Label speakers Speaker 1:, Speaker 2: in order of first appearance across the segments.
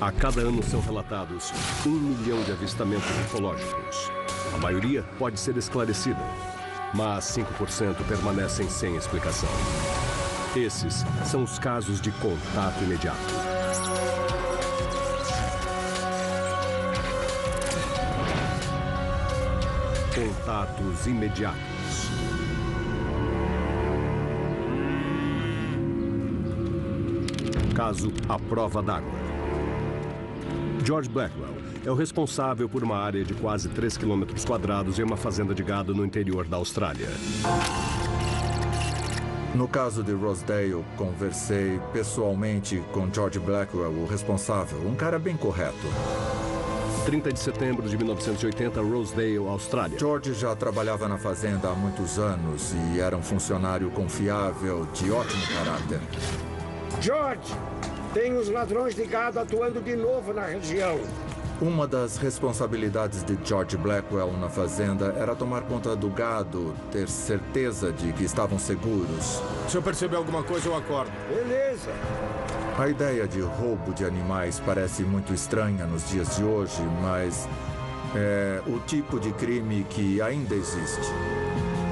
Speaker 1: A cada ano são relatados 1 milhão de avistamentos ufológicos. A maioria pode ser esclarecida, mas 5% permanecem sem explicação. Esses são os casos de contato imediato. Contatos imediatos. Caso A Prova d'Água. George Blackwell é o responsável por uma área de quase 3 km² em uma fazenda de gado no interior da Austrália.
Speaker 2: No caso de Rosedale, conversei pessoalmente com George Blackwell, o responsável, um cara bem correto.
Speaker 1: 30 de setembro de 1980, Rosedale, Austrália.
Speaker 2: George já trabalhava na fazenda há muitos anos e era um funcionário confiável, de ótimo caráter.
Speaker 3: George, tem os ladrões de gado atuando de novo na região.
Speaker 2: Uma das responsabilidades de George Blackwell na fazenda era tomar conta do gado, ter certeza de que estavam seguros.
Speaker 4: Se eu perceber alguma coisa, eu acordo.
Speaker 3: Beleza.
Speaker 2: A ideia de roubo de animais parece muito estranha nos dias de hoje, mas é o tipo de crime que ainda existe.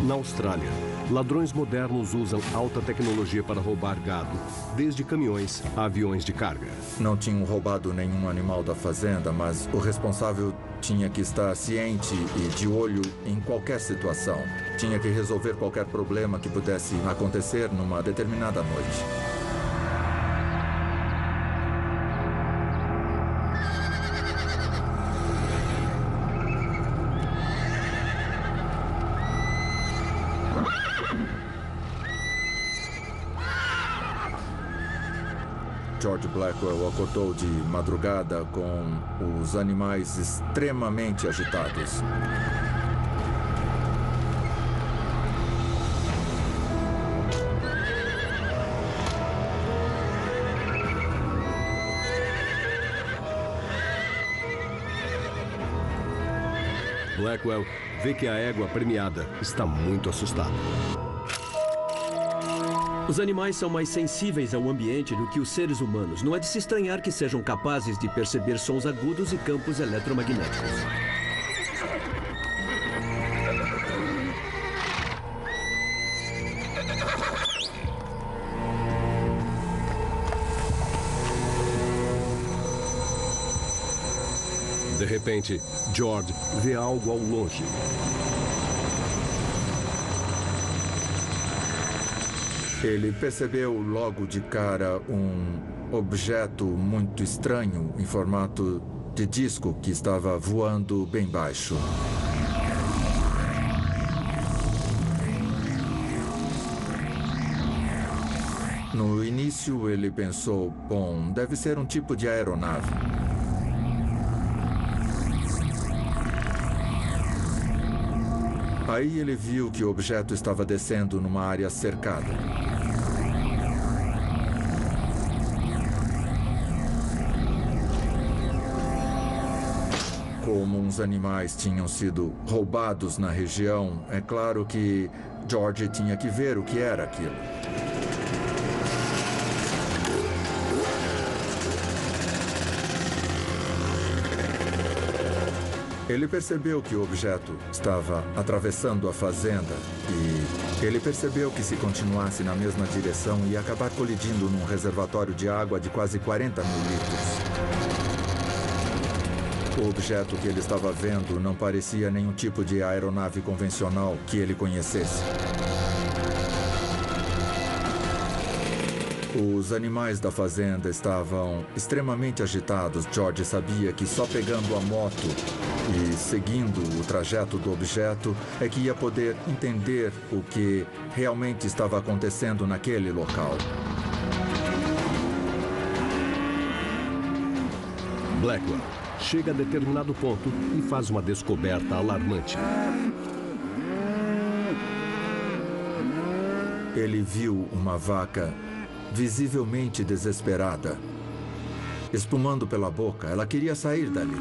Speaker 1: Na Austrália, ladrões modernos usam alta tecnologia para roubar gado, desde caminhões a aviões de carga.
Speaker 2: Não tinham roubado nenhum animal da fazenda, mas o responsável tinha que estar ciente e de olho em qualquer situação. Tinha que resolver qualquer problema que pudesse acontecer numa determinada noite. George Blackwell acordou de madrugada com os animais extremamente agitados.
Speaker 1: Blackwell vê que a égua premiada está muito assustada.
Speaker 5: Os animais são mais sensíveis ao ambiente do que os seres humanos. Não é de se estranhar que sejam capazes de perceber sons agudos e campos eletromagnéticos.
Speaker 1: De repente, George vê algo ao longe.
Speaker 2: Ele percebeu logo de cara um objeto muito estranho em formato de disco que estava voando bem baixo. No início, ele pensou, bom, deve ser um tipo de aeronave. Aí ele viu que o objeto estava descendo numa área cercada. Como uns animais tinham sido roubados na região, é claro que George tinha que ver o que era aquilo. Ele percebeu que o objeto estava atravessando a fazenda e ele percebeu que se continuasse na mesma direção ia acabar colidindo num reservatório de água de quase 40 mil litros. O objeto que ele estava vendo não parecia nenhum tipo de aeronave convencional que ele conhecesse. Os animais da fazenda estavam extremamente agitados. George sabia que só pegando a moto e seguindo o trajeto do objeto é que ia poder entender o que realmente estava acontecendo naquele local.
Speaker 1: Blackwell chega a determinado ponto e faz uma descoberta alarmante.
Speaker 2: Ele viu uma vaca visivelmente desesperada. Espumando pela boca, ela queria sair dali.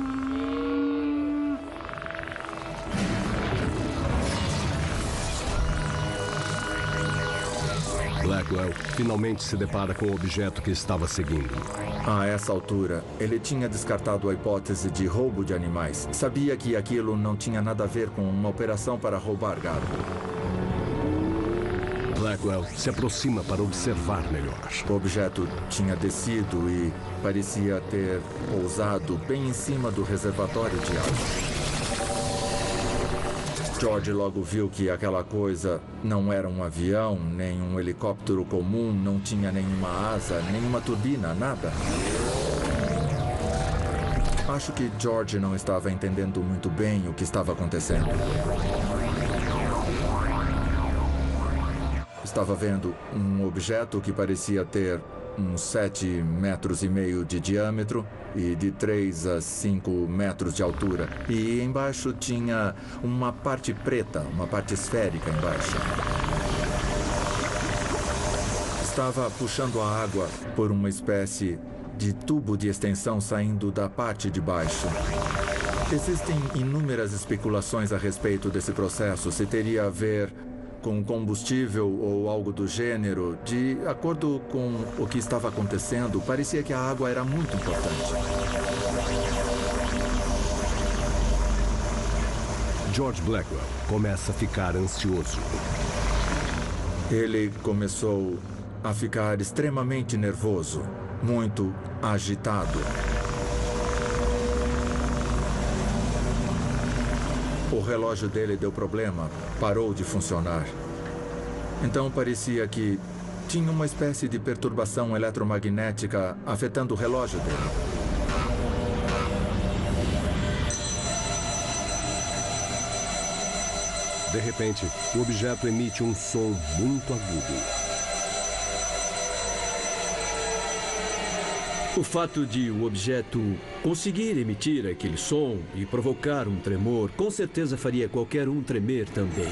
Speaker 1: Blackwell finalmente se depara com o objeto que estava seguindo.
Speaker 2: A essa altura, ele tinha descartado a hipótese de roubo de animais. Sabia que aquilo não tinha nada a ver com uma operação para roubar gado.
Speaker 1: Blackwell se aproxima para observar melhor.
Speaker 2: O objeto tinha descido e parecia ter pousado bem em cima do reservatório de água. George logo viu que aquela coisa não era um avião, nem um helicóptero comum, não tinha nenhuma asa, nenhuma turbina, nada. Acho que George não estava entendendo muito bem o que estava acontecendo. Estava vendo um objeto que parecia ter uns 7,5 metros de diâmetro e de 3 a 5 metros de altura. E embaixo tinha uma parte preta, uma parte esférica embaixo. Estava puxando a água por uma espécie de tubo de extensão saindo da parte de baixo. Existem inúmeras especulações a respeito desse processo, se teria a ver com combustível ou algo do gênero. De acordo com o que estava acontecendo, parecia que a água era muito importante.
Speaker 1: George Blackwell começa a ficar ansioso.
Speaker 2: Ele começou a ficar extremamente nervoso, muito agitado. O relógio dele deu problema, parou de funcionar. Então parecia que tinha uma espécie de perturbação eletromagnética afetando o relógio dele.
Speaker 1: De repente, o objeto emite um som muito agudo.
Speaker 5: O fato de o objeto conseguir emitir aquele som e provocar um tremor, com certeza faria qualquer um tremer também.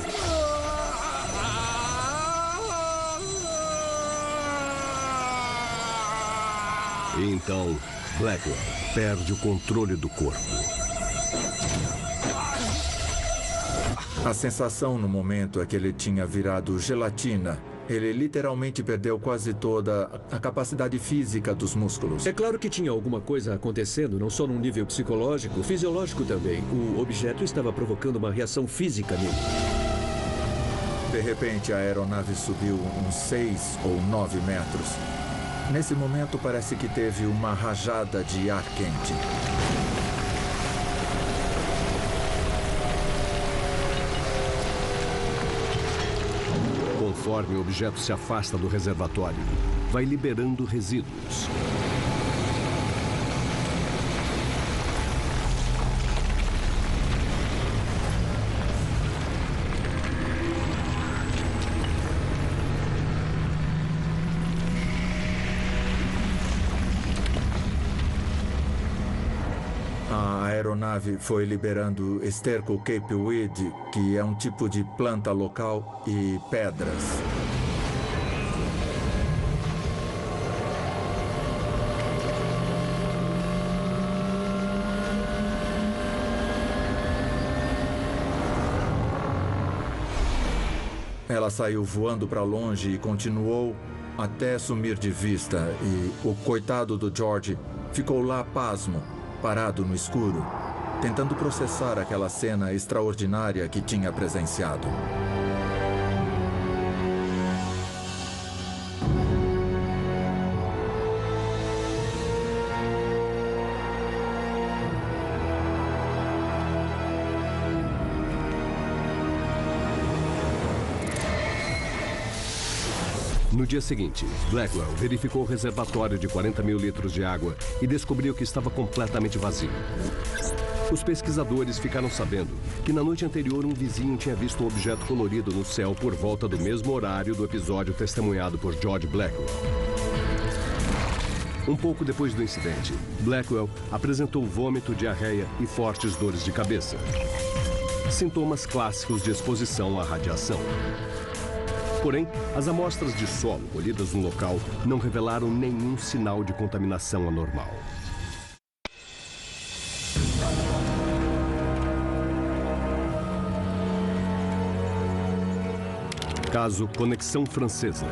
Speaker 1: E então, Blackwell perde o controle do corpo.
Speaker 2: A sensação no momento é que ele tinha virado gelatina. Ele literalmente perdeu quase toda a capacidade física dos músculos.
Speaker 5: É claro que tinha alguma coisa acontecendo, não só num nível psicológico, fisiológico também. O objeto estava provocando uma reação física nele.
Speaker 2: De repente, a aeronave subiu uns 6 ou 9 metros. Nesse momento, parece que teve uma rajada de ar quente.
Speaker 1: Conforme o objeto se afasta do reservatório, vai liberando resíduos.
Speaker 2: A aeronave foi liberando esterco capeweed, que é um tipo de planta local, e pedras. Ela saiu voando para longe e continuou até sumir de vista. E o coitado do George ficou lá pasmo, parado no escuro, tentando processar aquela cena extraordinária que tinha presenciado.
Speaker 1: No dia seguinte, Blackwell verificou o reservatório de 40 mil litros de água e descobriu que estava completamente vazio. Os pesquisadores ficaram sabendo que na noite anterior um vizinho tinha visto um objeto colorido no céu por volta do mesmo horário do episódio testemunhado por George Blackwell. Um pouco depois do incidente, Blackwell apresentou vômito, diarreia e fortes dores de cabeça. Sintomas clássicos de exposição à radiação. Porém, as amostras de solo colhidas no local não revelaram nenhum sinal de contaminação anormal. Caso Conexão Francesa.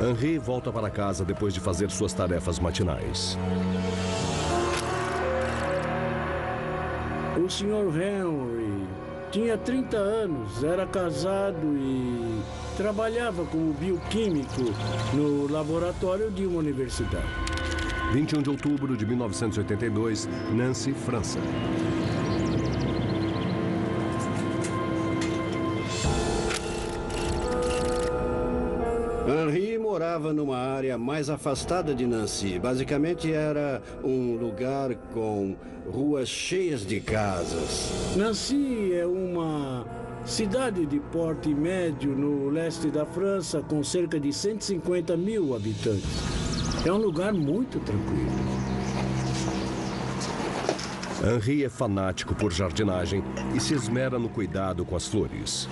Speaker 1: Henri volta para casa depois de fazer suas tarefas matinais.
Speaker 6: O Sr. Henry tinha 30 anos, era casado e trabalhava como bioquímico no laboratório de uma universidade.
Speaker 1: 21 de outubro de 1982, Nancy, França.
Speaker 7: Henri morava numa área mais afastada de Nancy. Basicamente era um lugar com ruas cheias de casas.
Speaker 6: Nancy é uma cidade de porte médio no leste da França, com cerca de 150 mil habitantes. É um lugar muito tranquilo.
Speaker 1: Henri é fanático por jardinagem e se esmera no cuidado com as flores.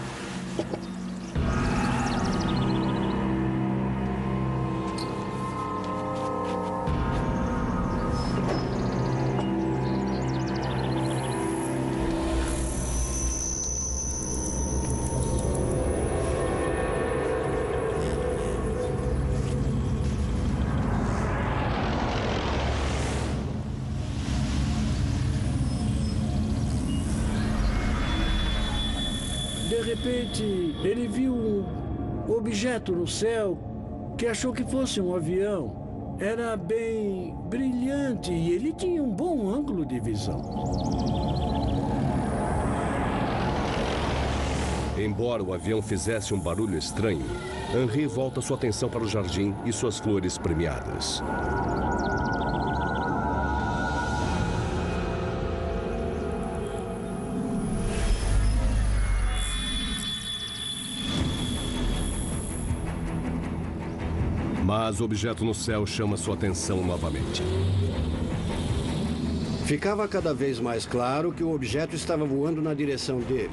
Speaker 6: De repente, ele viu um objeto no céu que achou que fosse um avião. Era bem brilhante e ele tinha um bom ângulo de visão.
Speaker 1: Embora o avião fizesse um barulho estranho, Henri volta sua atenção para o jardim e suas flores premiadas. Mas o objeto no céu chama sua atenção novamente.
Speaker 7: Ficava cada vez mais claro que o objeto estava voando na direção dele.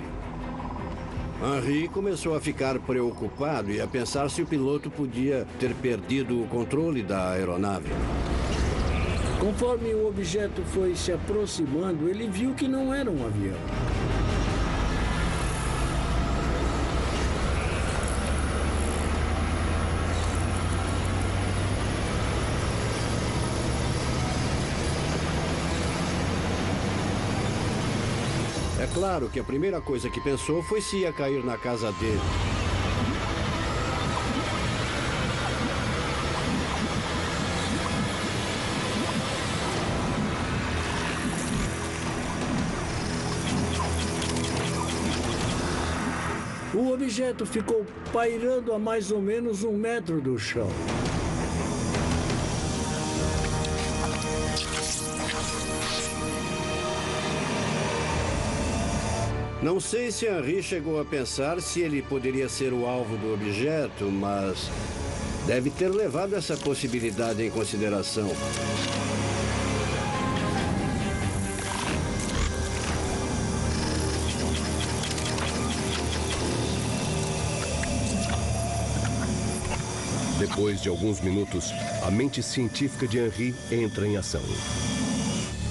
Speaker 7: Henri começou a ficar preocupado e a pensar se o piloto podia ter perdido o controle da aeronave.
Speaker 6: Conforme o objeto foi se aproximando, ele viu que não era um avião.
Speaker 7: É claro que a primeira coisa que pensou foi se ia cair na casa dele.
Speaker 6: O objeto ficou pairando a mais ou menos 1 metro do chão.
Speaker 7: Não sei se Henri chegou a pensar se ele poderia ser o alvo do objeto, mas deve ter levado essa possibilidade em consideração.
Speaker 1: Depois de alguns minutos, a mente científica de Henri entra em ação.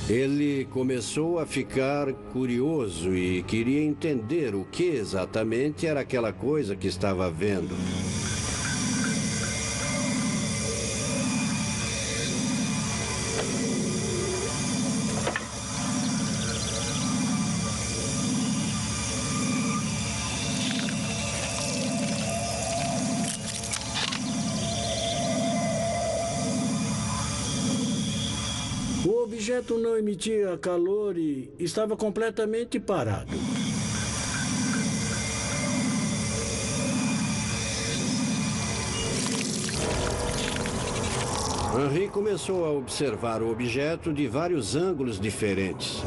Speaker 7: Ele começou a ficar curioso e queria entender o que exatamente era aquela coisa que estava vendo.
Speaker 6: O objeto não emitia calor e estava completamente parado.
Speaker 7: Henri começou a observar o objeto de vários ângulos diferentes.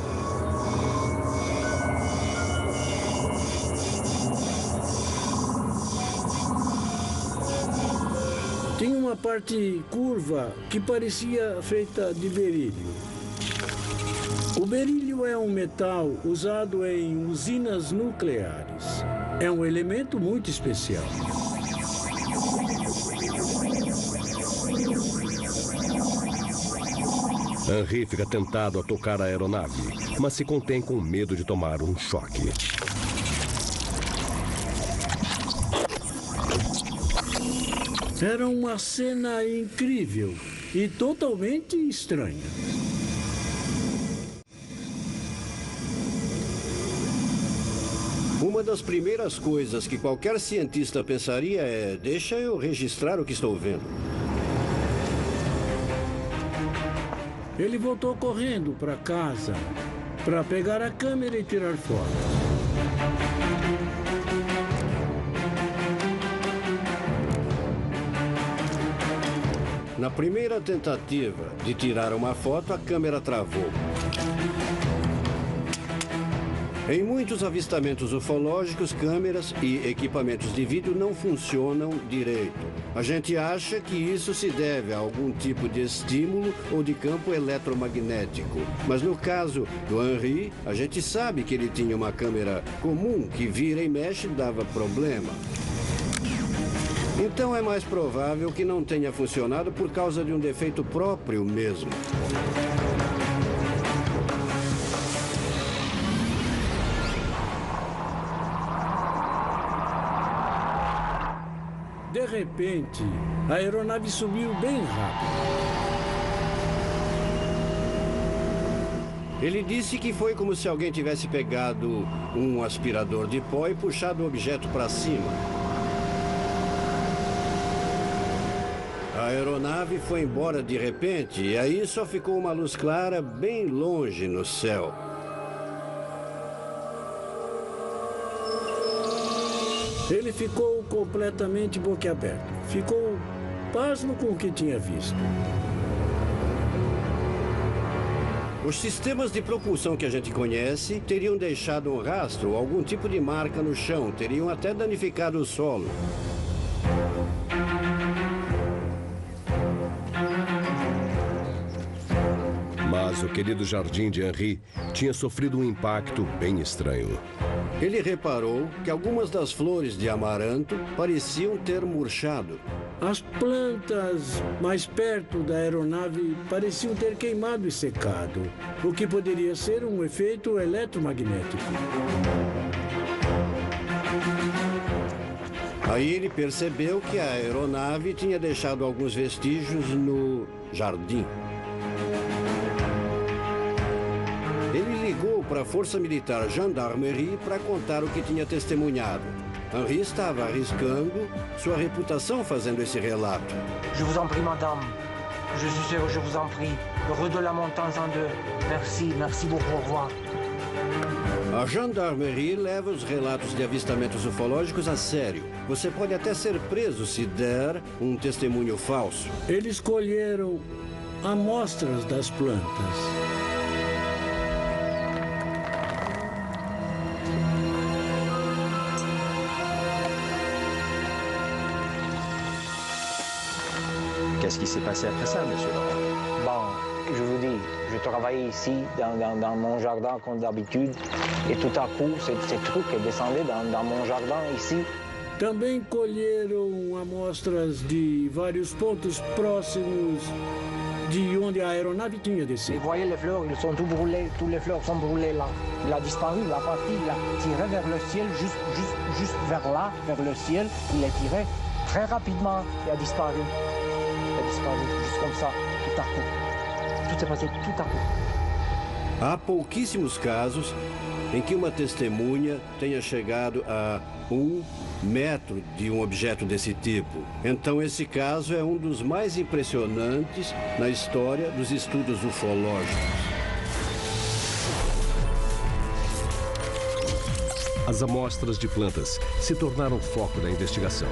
Speaker 6: Tinha uma parte curva que parecia feita de berílio. O berílio é um metal usado em usinas nucleares. É um elemento muito especial.
Speaker 1: Henri fica tentado a tocar a aeronave, mas se contém com medo de tomar um choque.
Speaker 6: Era uma cena incrível e totalmente estranha.
Speaker 7: Uma das primeiras coisas que qualquer cientista pensaria é: deixa eu registrar o que estou vendo.
Speaker 6: Ele voltou correndo para casa para pegar a câmera e tirar fotos.
Speaker 7: Na primeira tentativa de tirar uma foto, a câmera travou. Em muitos avistamentos ufológicos, câmeras e equipamentos de vídeo não funcionam direito. A gente acha que isso se deve a algum tipo de estímulo ou de campo eletromagnético. Mas no caso do Henry, a gente sabe que ele tinha uma câmera comum que vira e mexe e dava problema. Então é mais provável que não tenha funcionado por causa de um defeito próprio mesmo.
Speaker 6: De repente, a aeronave subiu bem rápido.
Speaker 7: Ele disse que foi como se alguém tivesse pegado um aspirador de pó e puxado o objeto para cima. A aeronave foi embora de repente e aí só ficou uma luz clara bem longe no céu.
Speaker 6: Ele ficou completamente boquiaberto. Ficou pasmo com o que tinha visto.
Speaker 7: Os sistemas de propulsão que a gente conhece teriam deixado um rastro ou algum tipo de marca no chão, teriam até danificado o solo.
Speaker 1: Mas o querido jardim de Henry tinha sofrido um impacto bem estranho.
Speaker 7: Ele reparou que algumas das flores de amaranto pareciam ter murchado.
Speaker 6: As plantas mais perto da aeronave pareciam ter queimado e secado, o que poderia ser um efeito eletromagnético.
Speaker 7: Aí ele percebeu que a aeronave tinha deixado alguns vestígios no jardim. Ele ligou para a Força Militar Gendarmerie para contar o que tinha testemunhado. Henry estava arriscando sua reputação fazendo esse relato.
Speaker 8: Je vous en prie, madame. Je suis heureux, je vous en prie. Heureux de la montagne en deux. Merci, merci beaucoup, au revoir.
Speaker 7: A Gendarmerie leva os relatos de avistamentos ufológicos a sério. Você pode até ser preso se der um testemunho falso.
Speaker 6: Eles colheram amostras das plantas.
Speaker 9: Qu'est-ce qui s'est passé après ça, monsieur Laurent?
Speaker 8: Bon, je vous dis, je travaillais ici, dans mon jardin comme d'habitude, et tout à coup, ces trucs descendaient dans mon jardin ici.
Speaker 6: Também colheram amostras de vários pontos próximos de onde a aeronave tinha
Speaker 8: Et
Speaker 6: descido.
Speaker 8: vous voyez les fleurs, ils sont tous brûlés, tous les fleurs sont brûlées là. Il a disparu, la partie, il a tiré vers le ciel, juste vers là, vers le ciel. Il a tiré très rapidement et a disparu. Il a disparu, juste comme ça, tout à coup. Tout s'est passé tout à coup.
Speaker 7: Há pouquíssimos casos em que uma testemunha tenha chegado a 1 metro de um objeto desse tipo. Então esse caso é um dos mais impressionantes na história dos estudos ufológicos.
Speaker 1: As amostras de plantas se tornaram foco da investigação.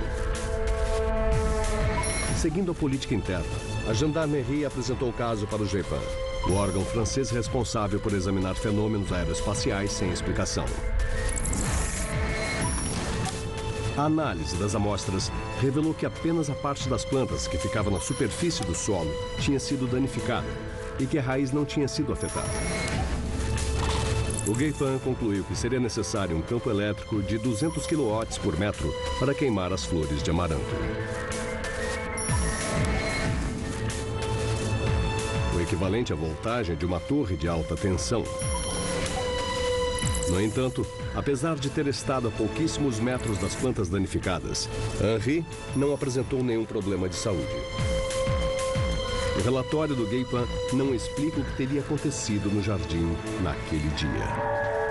Speaker 1: Seguindo a política interna, a Gendarmerie apresentou o caso para o GEPAN, o órgão francês responsável por examinar fenômenos aeroespaciais sem explicação. A análise das amostras revelou que apenas a parte das plantas que ficava na superfície do solo tinha sido danificada e que a raiz não tinha sido afetada. O GEPAN concluiu que seria necessário um campo elétrico de 200 kW por metro para queimar as flores de amaranto. O equivalente à voltagem de uma torre de alta tensão. No entanto, apesar de ter estado a pouquíssimos metros das plantas danificadas, Henri não apresentou nenhum problema de saúde. O relatório do Guépin não explica o que teria acontecido no jardim naquele dia.